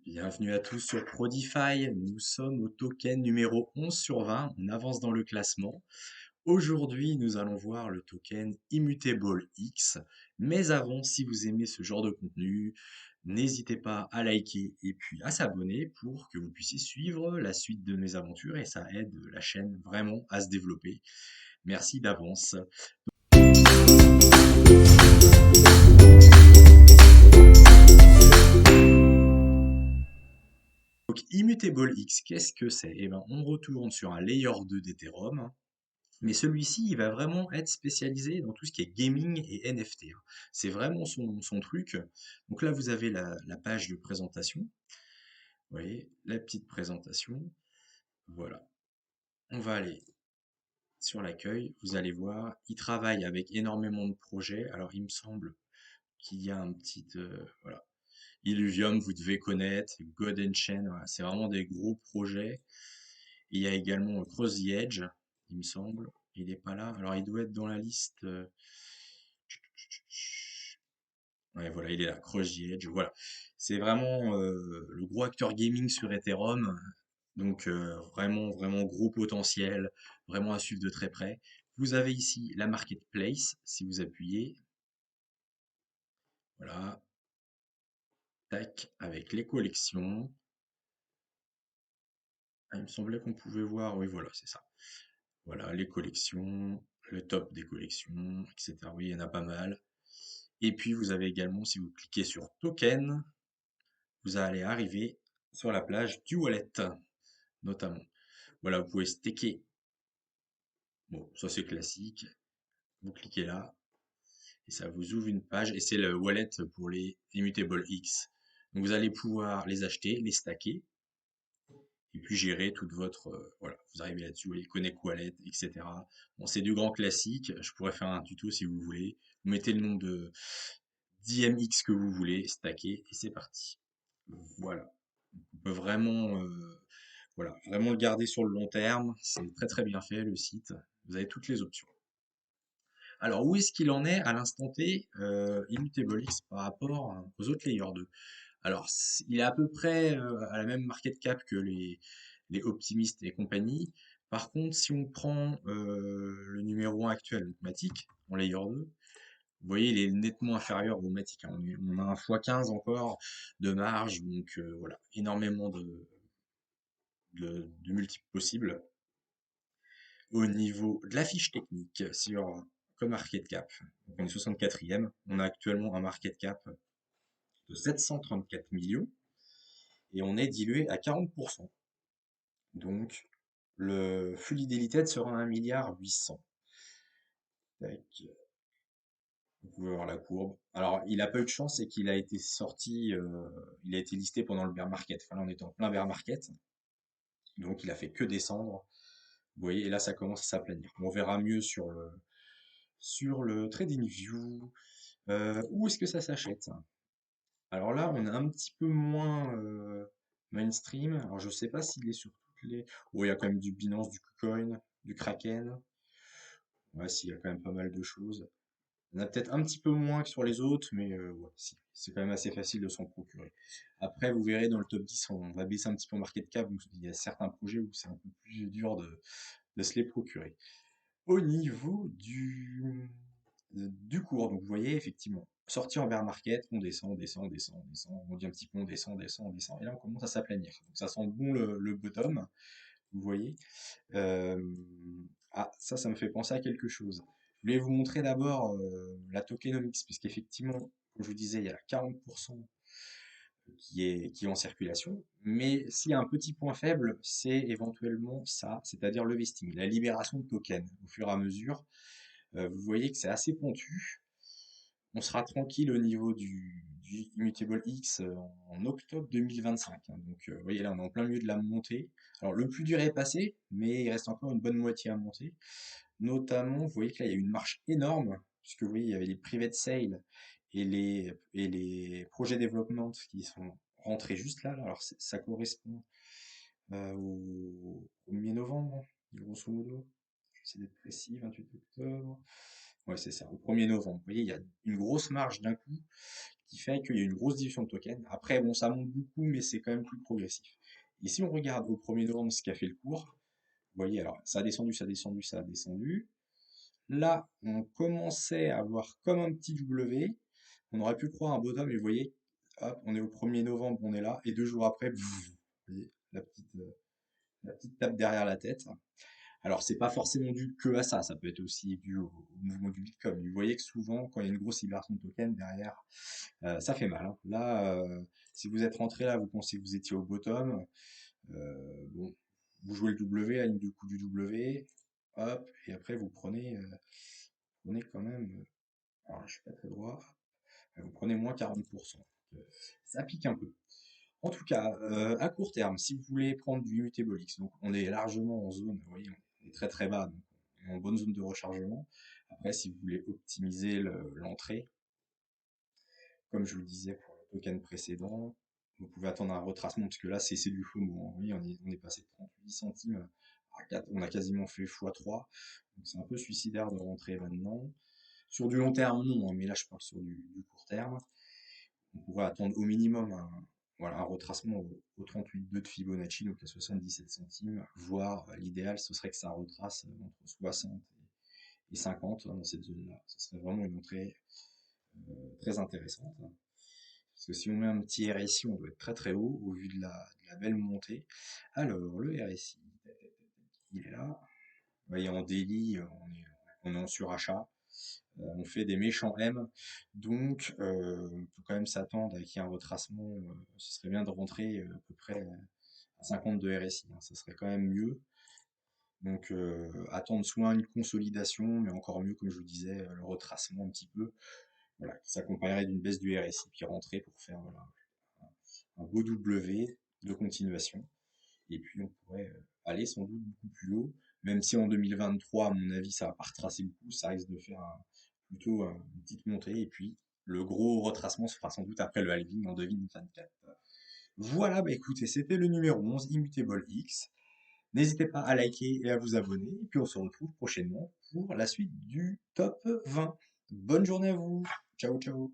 Bienvenue à tous sur Prodify. Nous sommes au token numéro 11 sur 20. On avance dans le classement. Aujourd'hui, nous allons voir le token Immutable X. Mais avant, si vous aimez ce genre de contenu, n'hésitez pas à liker et puis à s'abonner pour que vous puissiez suivre la suite de mes aventures et ça aide la chaîne vraiment à se développer. Merci d'avance. Donc, Immutable X, qu'est-ce que c'est? Eh ben, on retourne sur un layer 2 d'Ethereum. Mais celui-ci, il va vraiment être spécialisé dans tout ce qui est gaming et NFT, hein. C'est vraiment son truc. Donc là, vous avez la page de présentation. Vous voyez, la petite présentation. Voilà. On va aller sur l'accueil. Vous allez voir, il travaille avec énormément de projets. Alors, il me semble qu'il y a un petit... voilà. Illuvium, vous devez connaître. God Chain, voilà. C'est vraiment des gros projets. Il y a également Cross the Edge, il me semble. Il n'est pas là. Alors, il doit être dans la liste. Ouais, voilà, il est là, Cross the Edge. Voilà. C'est vraiment le gros acteur gaming sur Ethereum. Donc, vraiment, vraiment gros potentiel. Vraiment à suivre de très près. Vous avez ici la marketplace, si vous appuyez. Voilà. Tac, avec les collections. Ah, il me semblait qu'on pouvait voir. Oui, voilà, c'est ça. Voilà, les collections, le top des collections, etc. Oui, il y en a pas mal. Et puis, vous avez également, si vous cliquez sur Token, vous allez arriver sur la plage du wallet, notamment. Voilà, vous pouvez staker. Bon, ça c'est classique. Vous cliquez là, et ça vous ouvre une page, et c'est le wallet pour les Immutable X. Donc, vous allez pouvoir les acheter, les stacker, et puis gérer toute votre... voilà, vous arrivez là-dessus, vous voyez, Connect Wallet, etc. Bon, c'est du grand classique, je pourrais faire un tuto si vous voulez. Vous mettez le nombre de d'IMX que vous voulez, stacker, et c'est parti. Voilà. On peut vraiment, voilà, vraiment le garder sur le long terme. C'est très très bien fait le site. Vous avez toutes les options. Alors, où est-ce qu'il en est à l'instant T, ImmutableX par rapport aux autres layers 2? Alors, il est à peu près à la même market cap que les optimistes et compagnie. Par contre, si on prend le numéro 1 actuel, donc Matic, en layer 2, vous voyez, il est nettement inférieur au Matic, hein. On a un x15 encore de marge, donc voilà, énormément de multiples possibles. Au niveau de la fiche technique sur CoinMarketCap, donc on est 64e, on a actuellement un market cap de 734 millions et on est dilué à 40%. Donc le fully diluted sera 1 milliard 800. Tac. Vous pouvez voir la courbe. Alors, il n'a pas eu de chance, c'est qu'il a été sorti, il a été listé pendant le bear market. Enfin, là, on est en plein bear market. Donc, il a fait que descendre. Vous voyez, et là, ça commence à s'aplanir. On verra mieux sur le TradingView. Où est-ce que ça s'achète? Alors là, on est un petit peu moins mainstream. Alors, je sais pas s'il est sur toutes les... Oh, il y a quand même du Binance, du KuCoin, du Kraken. Ouais, s'il y a quand même pas mal de choses. Il y en a peut-être un petit peu moins que sur les autres, mais ouais, si, c'est quand même assez facile de s'en procurer. Après, vous verrez dans le top 10, on va baisser un petit peu en market cap, donc il y a certains projets où c'est un peu plus dur de se les procurer. Au niveau du cours, donc vous voyez effectivement, sorti en bear market, on descend, on descend, on descend, on descend, on dit un petit peu, on descend, on descend, on descend, et là on commence à s'aplanir. Donc ça sent bon le bottom, vous voyez. Euh, Ah, ça me fait penser à quelque chose. Je voulais vous montrer d'abord la tokenomics, puisqu'effectivement, comme je vous disais, il y a 40% qui est en circulation. Mais s'il y a un petit point faible, c'est éventuellement ça, c'est-à-dire le vesting, la libération de tokens au fur et à mesure. Vous voyez que c'est assez pontu. On sera tranquille au niveau du Immutable X en octobre 2025, hein. Donc, vous voyez, là, on est en plein milieu de la montée. Alors, le plus dur est passé, mais il reste encore une bonne moitié à monter. Notamment, vous voyez que là, il y a une marche énorme, puisque vous voyez, il y avait les private sales et les projets développement qui sont rentrés juste là. Alors, ça correspond au mi-novembre, grosso modo. J'essaie d'être précis, 28 octobre. Ouais, c'est ça, au 1er novembre. Vous voyez, il y a une grosse marge d'un coup qui fait qu'il y a une grosse diffusion de tokens. Après, bon, ça monte beaucoup, mais c'est quand même plus progressif. Et si on regarde au 1er novembre ce qu'a fait le cours, vous voyez, alors ça a descendu, ça a descendu, ça a descendu. Là, on commençait à avoir comme un petit W. On aurait pu croire un bottom, mais vous voyez, hop, on est au 1er novembre, on est là, et 2 jours après, vous voyez, la petite tape derrière la tête. Alors, c'est pas forcément dû que à ça, ça peut être aussi dû au mouvement du Bitcoin. Vous voyez que souvent, quand il y a une grosse libération de token derrière, ça fait mal, hein. Là, si vous êtes rentré là, vous pensez que vous étiez au bottom, bon, vous jouez le W, la ligne du coup du W, hop, et après vous prenez quand même, alors je suis pas très droit, vous prenez moins 40%. Ça pique un peu. En tout cas, à court terme, si vous voulez prendre du Immutable X, donc on est largement en zone, vous voyez, on est très très bas, donc on est en bonne zone de rechargement. Après, si vous voulez optimiser l'entrée, comme je vous le disais pour le token précédent, vous pouvez attendre un retracement, parce que là, c'est du FOMO, hein. Oui, on est passé de 38 centimes à 4, on a quasiment fait x3, donc c'est un peu suicidaire de rentrer maintenant. Sur du long terme, non, hein, mais là, je parle sur du court terme. On pourrait attendre au minimum un retracement au 38,2 de Fibonacci, donc à 77 centimes, voire l'idéal, ce serait que ça retrace entre 60 et 50 dans cette zone-là. Ce serait vraiment une entrée très intéressante. Parce que si on met un petit RSI, on doit être très très haut au vu de la belle montée. Alors, le RSI, il est là. Vous voyez, en daily, on est en surachat. On fait des méchants M, donc on peut quand même s'attendre à qu'il y ait un retracement. Ce serait bien de rentrer à peu près à 50 de RSI, hein, ça serait quand même mieux. Donc attendre soit une consolidation, mais encore mieux, comme je vous disais, le retracement un petit peu, voilà, qui s'accompagnerait d'une baisse du RSI, puis rentrer pour faire voilà, un beau W de continuation. Et puis on pourrait aller sans doute beaucoup plus haut, même si en 2023, à mon avis, ça va pas retracer beaucoup, ça risque de faire plutôt une petite montée, et puis le gros retracement se fera sans doute après le halving en 2024. Voilà, bah écoutez, c'était le numéro 11, Immutable X. N'hésitez pas à liker et à vous abonner, et puis on se retrouve prochainement pour la suite du top 20. Bonne journée à vous, ciao ciao.